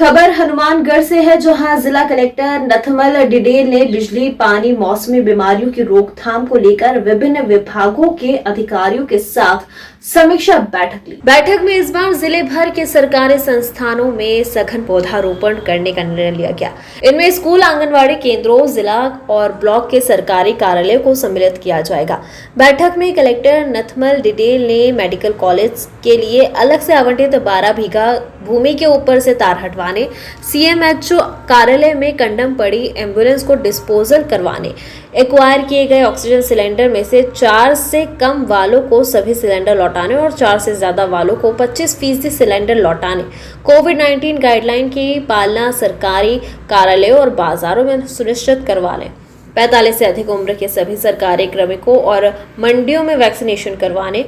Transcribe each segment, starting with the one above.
खबर हनुमानगढ़ से है, जहां जिला कलेक्टर नथमल डिडेल ने बिजली, पानी, मौसमी बीमारियों की रोकथाम को लेकर विभिन्न विभागों के अधिकारियों के साथ समीक्षा बैठक ली। बैठक में इस बार जिले भर के सरकारी संस्थानों में सघन पौधारोपण करने का निर्णय लिया गया। इनमें स्कूल, आंगनवाड़ी केंद्रों, जिला और ब्लॉक के सरकारी कार्यालयों को सम्मिलित किया जाएगा। बैठक में कलेक्टर नथमल डिडेल ने मेडिकल कॉलेज के लिए अलग से आवंटित 12 बीघा भूमि के ऊपर से तार हटवाने, सीएमएचओ कार्यालय में कंडम पड़ी एम्बुलेंस को डिस्पोजल करवाने, एक्वायर किए गए ऑक्सीजन सिलेंडर में से 4 से कम वालों को सभी सिलेंडर लौटाने और 4 से ज्यादा वालों को 25% सिलेंडर लौटाने, कोविड-19 गाइडलाइन की पालना सरकारी कार्यालयों और बाजारों में सुनिश्चित करवाने, 45 से अधिक उम्र के सभी सरकारी कार्मिकों और मंडियों में वैक्सीनेशन करवाने,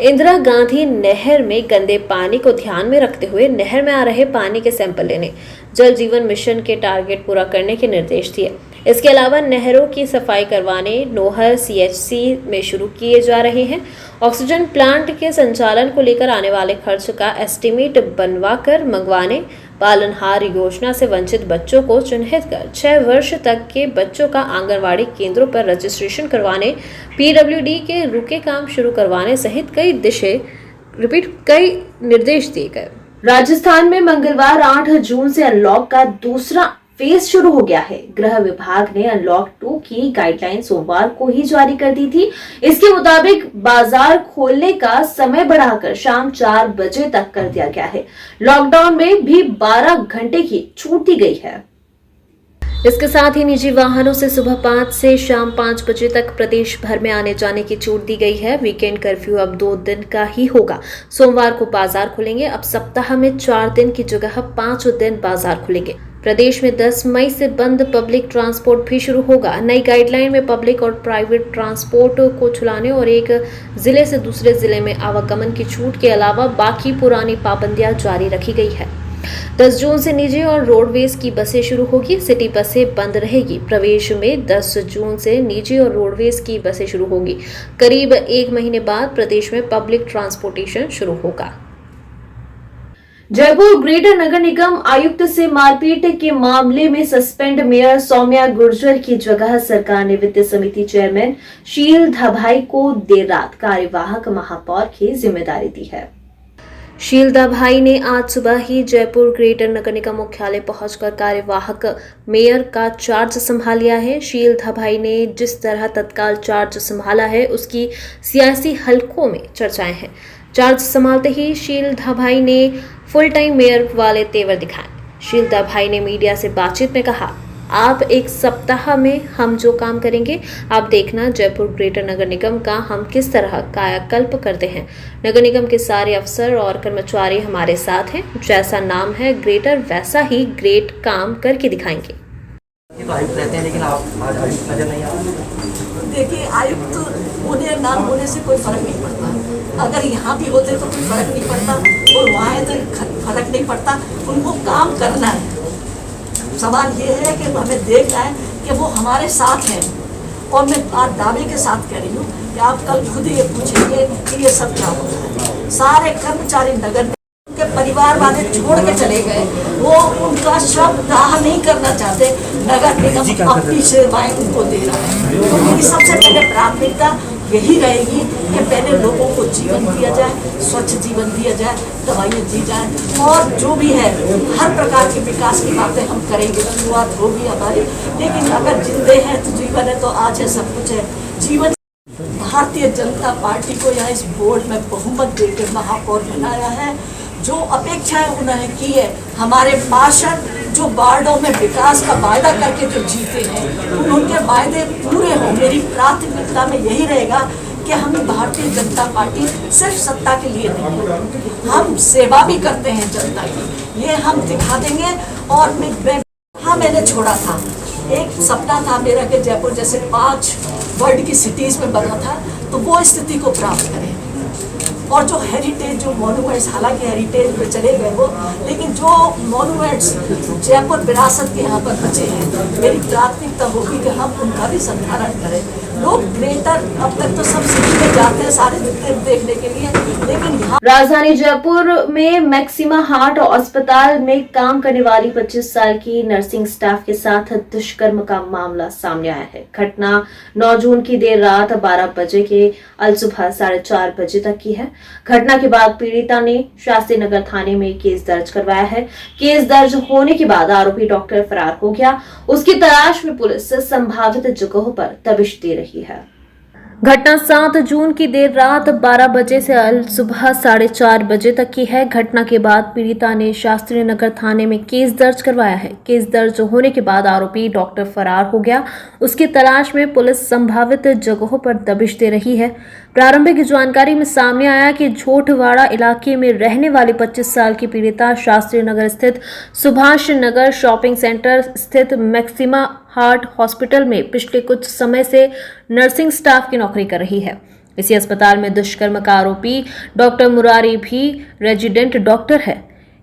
इंदिरा गांधी नहर में गंदे पानी को ध्यान में रखते हुए नहर में आ रहे पानी के सैंपल लेने, जल जीवन मिशन के टारगेट पूरा करने के निर्देश दिए। इसके अलावा नहरों की सफाई करवाने, नोहर सीएचसी में शुरू किए जा रहे हैं। ऑक्सीजन प्लांट के संचालन को लेकर आने वाले खर्च का एस्टीमेट बनवा कर मंगवाने, पालनहार योजना से वंचित बच्चों को चिन्हित कर 6 वर्ष तक के बच्चों का आंगनवाड़ी केंद्रों पर रजिस्ट्रेशन करवाने, पीडब्ल्यूडी के रुके काम शुरू करवाने सहित कई निर्देश दिए गए। राजस्थान में मंगलवार 8 जून से अनलॉक का दूसरा फेज शुरू हो गया है। गृह विभाग ने अनलॉक 2 की गाइडलाइन सोमवार को ही जारी कर दी थी। इसके मुताबिक बाजार खोलने का समय बढ़ाकर शाम 4 बजे तक कर दिया गया है। लॉकडाउन में भी 12 घंटे की छूट दी गई है। इसके साथ ही निजी वाहनों से सुबह 5 से शाम 5 बजे तक प्रदेश भर में आने जाने की छूट दी गई है। वीकेंड कर्फ्यू अब 2 दिन का ही होगा। सोमवार को बाजार खुलेंगे। अब सप्ताह में 4 दिन की जगह 5 दिन बाजार खुलेंगे। प्रदेश में 10 मई से बंद पब्लिक ट्रांसपोर्ट भी शुरू होगा। नई गाइडलाइन में पब्लिक और प्राइवेट ट्रांसपोर्ट को चलाने और एक जिले से दूसरे जिले में आवागमन की छूट के अलावा बाकी पुरानी पाबंदियां जारी रखी गई है। 10 जून से निजी और रोडवेज की बसें शुरू होगी। सिटी बसें बंद रहेगी। प्रवेश में 10 जून से निजी और रोडवेज की बसें शुरू होगी। करीब 1 महीने बाद प्रदेश में पब्लिक ट्रांसपोर्टेशन शुरू होगा। जयपुर ग्रेटर नगर निगम आयुक्त से मारपीट के मामले में सस्पेंड मेयर सौम्या गुर्जर की जगह सरकार ने वित्त समिति चेयरमैन शील धाभाई को देर रात कार्यवाहक महापौर की जिम्मेदारी दी है। शील धाभाई ने आज सुबह ही जयपुर ग्रेटर नगर निगम मुख्यालय पहुंचकर कार्यवाहक मेयर का चार्ज संभाल लिया है। शील धाभाई ने जिस तरह तत्काल चार्ज संभाला है, उसकी सियासी हलकों में चर्चाएं हैं। चार्ज संभालते ही शील धाभाई ने फुल टाइम मेयर वाले तेवर दिखाए। शील धाभाई ने मीडिया से बातचीत में कहा, आप 1 सप्ताह में हम जो काम करेंगे आप देखना। जयपुर ग्रेटर नगर निगम का हम किस तरह कायाकल्प करते हैं। नगर निगम के सारे अफसर और कर्मचारी हमारे साथ हैं। जैसा नाम है ग्रेटर, वैसा ही ग्रेट काम करके दिखाएंगे। ये तो आयुक्त रहते हैं, लेकिन आप आज आयुक्त नजर नहीं आते। देखिए, आयुक्त होने ना होने से कोई फर्क नहीं पड़ता। अगर यहाँ भी होते तो कोई फर्क नहीं पड़ता और वहाँ है तो फर्क नहीं पड़ता। उनको काम करना है। सवाल ये है कि हमें देखना है कि वो हमारे साथ हैं। और मैं आज दावे के साथ कह रही हूँ कि आप कल खुद ये पूछेंगे कि ये सब क्या होता है। सारे कर्मचारी नगर के परिवार वाले छोड़ के चले गए, वो उनका शव दाह नहीं करना चाहते। नगर निगम अपनी सेवाएं उनको दे रहा है। तो मेरी सबसे पहले प्राथमिकता यही रहेगी कि पहले लोगों को जीवन दिया जाए, स्वच्छ जीवन दिया जाए, दवाइयाँ दी जाए और जो भी है हर प्रकार के विकास की बातें हम करेंगे। शुरुआत होगी हमारी, लेकिन अगर जिंदे हैं तो जीवन है, तो आज है सब कुछ है। जीवन भारतीय जनता पार्टी को यहाँ इस बोर्ड में बहुमत देकर महापौर बनाया है। जो अपेक्षाएं उन्होंने की है, हमारे पार्षद जो वार्डों में विकास का वायदा करके जो जीते हैं, उनके वायदे पूरे हों। मेरी प्राथमिकता में यही रहेगा कि हम भारतीय जनता पार्टी सिर्फ सत्ता के लिए नहीं, हम सेवा भी करते हैं जनता की, ये हम दिखा देंगे। और मैंने छोड़ा था, एक सपना था मेरा कि जयपुर जैसे 5 वर्ल्ड की सिटीज़ में बना था, तो वो स्थिति को प्राप्त करें। और जो हेरिटेज, जो मॉन्यूमेंट्स, हालांकि हेरिटेज पे चले गए वो, लेकिन जो मॉन्यूमेंट्स जयपुर विरासत के यहाँ पर बचे हैं, मेरी प्राथमिकता होगी कि हम उनका भी संधारण करें। लोग ग्रेटर अब तक तो सब सिटी में जाते हैं सारे देखने के लिए, लेकिन यहाँ राजधानी जयपुर में मैक्सिमा हार्ट अस्पताल में काम करने वाली 25 साल की नर्सिंग स्टाफ के साथ दुष्कर्म का मामला सामने आया है। घटना 9 जून की देर रात 12 बजे के अलसुबह 4:30 बजे तक की है। घटना के बाद पीड़िता ने शास्त्री नगर थाने में केस दर्ज करवाया है। केस दर्ज होने के बाद आरोपी डॉक्टर फरार हो गया। उसकी तलाश में पुलिस संभावित जगहों पर तबिश दे रही है। घटना 7 जून की देर रात 12 बजे से सुबह 4:30 बजे तक की है। घटना के बाद पीड़िता ने शास्त्री नगर थाने में केस दर्ज करवाया है। केस दर्ज होने के बाद आरोपी डॉक्टर फरार हो गया। उसकी तलाश में पुलिस संभावित जगहों पर दबिश दे रही है। प्रारंभिक जानकारी में सामने आया कि झोटवाड़ा इलाके में रहने वाली 25 साल की पीड़िता शास्त्री नगर स्थित सुभाष नगर शॉपिंग सेंटर स्थित मैक्सिमा हार्ट हॉस्पिटल में पिछले कुछ समय से नर्सिंग स्टाफ की नौकरी कर रही है। इसी अस्पताल में दुष्कर्म का आरोपी डॉक्टर मुरारी भी रेजिडेंट डॉक्टर है।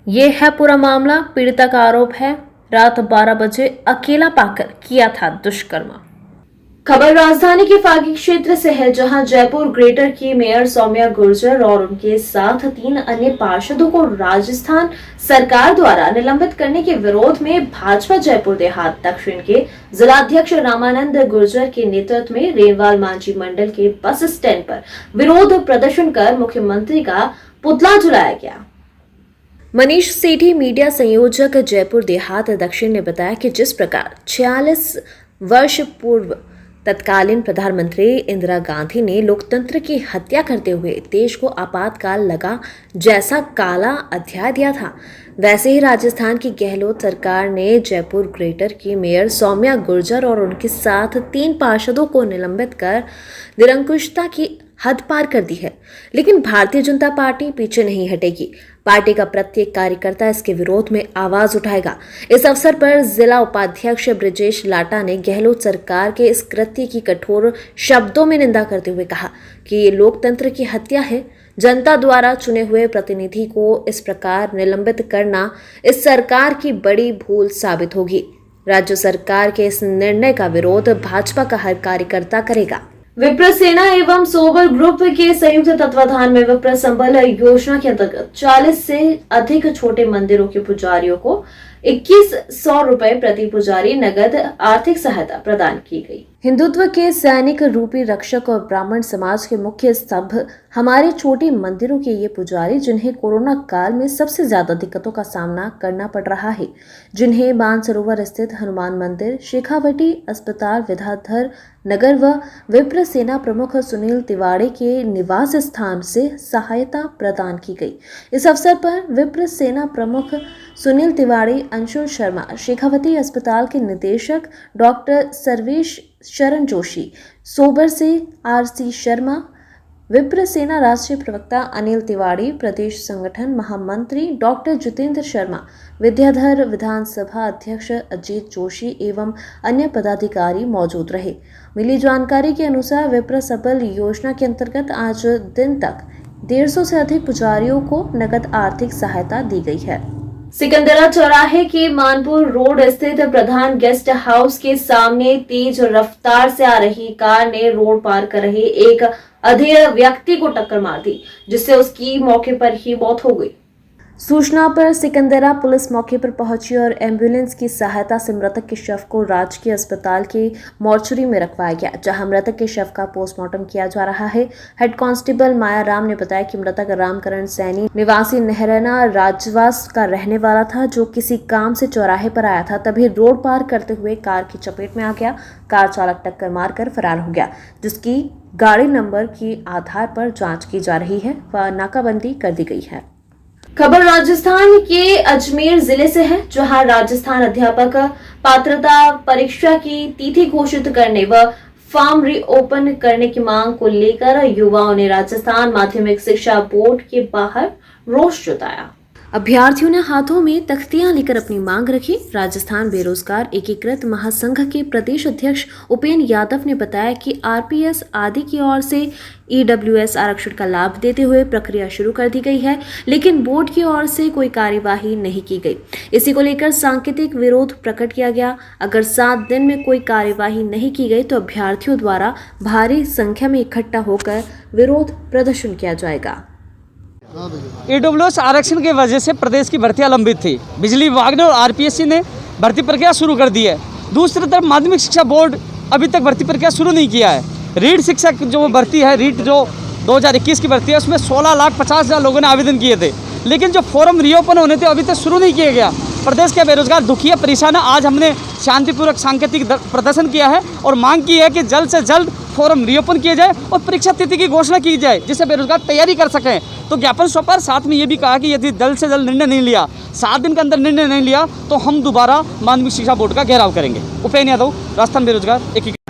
ये है पूरा मामला। पीड़िता का आरोप है रात 12 बजे अकेला पाकर किया था दुष्कर्म। खबर राजधानी के फागी क्षेत्र से है, जहां जयपुर ग्रेटर की मेयर सौम्या गुर्जर और उनके साथ 3 अन्य पार्षदों को राजस्थान सरकार द्वारा निलंबित करने के विरोध में भाजपा जयपुर देहात दक्षिण के जिलाध्यक्ष रामानंद गुर्जर के नेतृत्व में रेवाल मांझी मंडल के बस स्टैंड पर विरोध प्रदर्शन कर मुख्यमंत्री का पुतला जलाया गया। मनीष सेठी मीडिया संयोजक जयपुर देहात दक्षिण ने बताया कि जिस प्रकार 46 वर्ष पूर्व तत्कालीन प्रधानमंत्री इंदिरा गांधी ने लोकतंत्र की हत्या करते हुए देश को आपातकाल लगा जैसा काला अध्याय दिया था, वैसे ही राजस्थान की गहलोत सरकार ने जयपुर ग्रेटर की मेयर सौम्या गुर्जर और उनके साथ 3 पार्षदों को निलंबित कर निरंकुशता की हद पार कर दी है। लेकिन भारतीय जनता पार्टी पीछे नहीं हटेगी। पार्टी का प्रत्येक कार्यकर्ता इसके विरोध में आवाज उठाएगा। इस अवसर पर जिला उपाध्यक्ष ब्रिजेश लाटा ने गहलोत सरकार के इस कृत्य की कठोर शब्दों में निंदा करते हुए कहा कि ये लोकतंत्र की हत्या है। जनता द्वारा चुने हुए प्रतिनिधि को इस प्रकार निलंबित करना इस सरकार की बड़ी भूल साबित होगी। राज्य सरकार के इस निर्णय का विरोध भाजपा का हर कार्यकर्ता करेगा। विप्र सेना एवं सोबर ग्रुप के संयुक्त तत्वाधान में विप्र संबल योजना के अंतर्गत 40 से अधिक छोटे मंदिरों के पुजारियों को 2100 रुपए प्रति पुजारी नगद आर्थिक सहायता प्रदान की गई। हिंदुत्व के सैनिक रूपी रक्षक और ब्राह्मण समाज के मुख्य स्तंभ हमारे छोटे मंदिरों के ये पुजारी, जिन्हें कोरोना काल में सबसे ज्यादा दिक्कतों का सामना करना पड़ रहा है, जिन्हें मानसरोवर स्थित हनुमान मंदिर, शेखावटी अस्पताल, विद्याधर नगर व विप्र सेना प्रमुख सुनील तिवाड़ी के निवास स्थान से सहायता प्रदान की गई। इस अवसर पर विप्र सेना प्रमुख सुनील तिवाड़ी, अंशुल शर्मा, शेखावती अस्पताल के निदेशक डॉक्टर सर्वेश शरण जोशी, सोबर से आरसी शर्मा, विप्र सेना राष्ट्रीय प्रवक्ता अनिल तिवाड़ी, प्रदेश संगठन महामंत्री डॉक्टर जितेंद्र शर्मा, विद्याधर विधानसभा अध्यक्ष अजीत जोशी एवं अन्य पदाधिकारी मौजूद रहे। मिली जानकारी के अनुसार विप्र सबल योजना के अंतर्गत आज दिन तक 150 से अधिक पुजारियों को नगद आर्थिक सहायता दी गई है। सिकंदरा चौराहे के मानपुर रोड स्थित प्रधान गेस्ट हाउस के सामने तेज रफ्तार से आ रही कार ने रोड पार कर रहे एक अधेड़ व्यक्ति को टक्कर मार दी, जिससे उसकी मौके पर ही मौत हो गई। सूचना पर सिकंदरा पुलिस मौके पर पहुंची और एम्बुलेंस की सहायता से मृतक के शव को राजकीय अस्पताल के मोर्चरी में रखवाया गया, जहां मृतक के शव का पोस्टमार्टम किया जा रहा है। हेड कांस्टेबल माया राम ने बताया कि मृतक रामकरण सैनी निवासी नहरना राजवास का रहने वाला था, जो किसी काम से चौराहे पर आया था, तभी रोड पार करते हुए कार की चपेट में आ गया। कार चालक टक्कर मारकर फरार हो गया, जिसकी गाड़ी नंबर के आधार पर जाँच की जा रही है व नाकाबंदी कर दी गई है। खबर राजस्थान के अजमेर जिले से है, जहां राजस्थान अध्यापक पात्रता परीक्षा की तिथि घोषित करने व फॉर्म रीओपन करने की मांग को लेकर युवाओं ने राजस्थान माध्यमिक शिक्षा बोर्ड के बाहर रोष जताया। अभ्यर्थियों ने हाथों में तख्तियां लेकर अपनी मांग रखी। राजस्थान बेरोजगार एकीकृत महासंघ के प्रदेश अध्यक्ष उपेंद्र यादव ने बताया कि आरपीएस आदि की ओर से ईडब्ल्यूएस आरक्षण का लाभ देते हुए प्रक्रिया शुरू कर दी गई है, लेकिन बोर्ड की ओर से कोई कार्यवाही नहीं की गई। इसी को लेकर सांकेतिक विरोध प्रकट किया गया। अगर 7 दिन में कोई कार्यवाही नहीं की गई तो अभ्यर्थियों द्वारा भारी संख्या में इकट्ठा होकर विरोध प्रदर्शन किया जाएगा। ईडब्ल्यूएस आरक्षण की वजह से प्रदेश की भर्तियां लंबित थी। बिजली विभाग ने और आरपीएससी ने भर्ती प्रक्रिया शुरू कर दी है। दूसरी तरफ माध्यमिक शिक्षा बोर्ड अभी तक भर्ती प्रक्रिया शुरू नहीं किया है। रीट शिक्षक जो भर्ती है, रीट जो 2021 की भर्ती है, उसमें 16,50,000 लोगों ने आवेदन किए थे, लेकिन जो फॉर्म रीओपन होने थे अभी तक शुरू नहीं किया गया। प्रदेश के बेरोजगार दुखी है, परेशान है। आज हमने शांतिपूर्वक सांकेतिक प्रदर्शन किया है और मांग की है कि जल्द से जल्द फॉर्म रीओपन किया जाए और परीक्षा तिथि की घोषणा की जाए, जिससे बेरोजगार तैयारी कर सकें। तो ज्ञापन सौंपा, साथ में ये भी कहा कि यदि जल्द से जल्द निर्णय नहीं लिया, 7 दिन के अंदर निर्णय नहीं लिया, तो हम दोबारा माध्यमिक शिक्षा बोर्ड का घेराव करेंगे। उपेंद्र यादव, राजस्थान बेरोजगार एकीकृत।